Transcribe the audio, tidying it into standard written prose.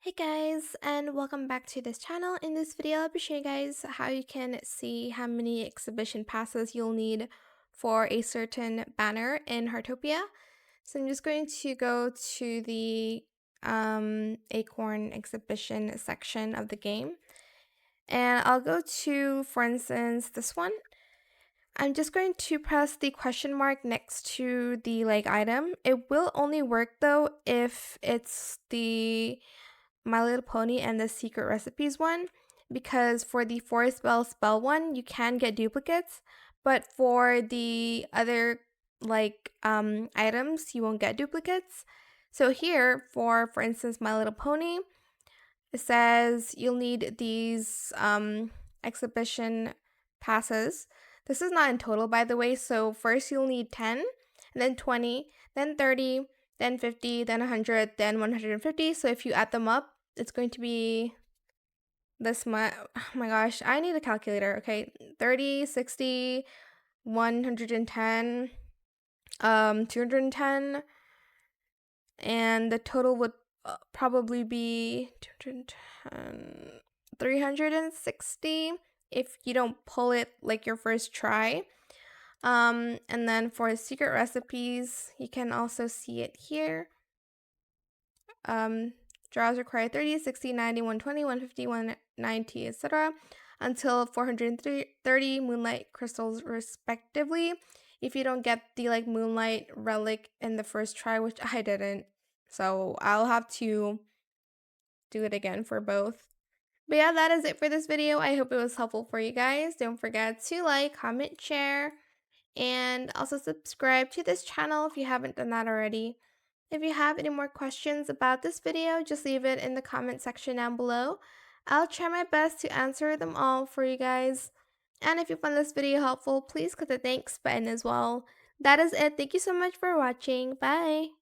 Hey guys, and welcome back to this channel. In this video, I'll be showing you guys how you can see how many exhibition passes you'll need for a certain banner in Heartopia. So I'm just going to go to the Acorn Exhibition section of the game. And I'll go to, for instance, this one. I'm just going to press the question mark next to the item. It will only work though if it's the My Little Pony and the Secret Recipes one, because for the Forest Bell spell one, you can get duplicates, but for the other items, you won't get duplicates. So here, for instance, My Little Pony, it says you'll need these exhibition passes. This is not in total, by the way, so first you'll need 10, and then 20, then 30, then 50, then 100, then 150. So if you add them up, it's going to be this much. Oh my gosh, I need a calculator. Okay, 30, 60, 110, 210, and the total would probably be 210, 360 if you don't pull it like your first try. And then for secret recipes, you can also see it here. Draws require 30, 60, 90, 120, 150, 190, etc. until 430 Moonlight Crystals respectively. If you don't get the Moonlight Relic in the first try, which I didn't, so I'll have to do it again for both. But yeah, that is it for this video. I hope it was helpful for you guys. Don't forget to like, comment, share, and also subscribe to this channel if you haven't done that already. If you have any more questions about this video, just leave it in the comment section down below. I'll try my best to answer them all for you guys. And if you found this video helpful, please click the thanks button as well. That is it. Thank you so much for watching. Bye!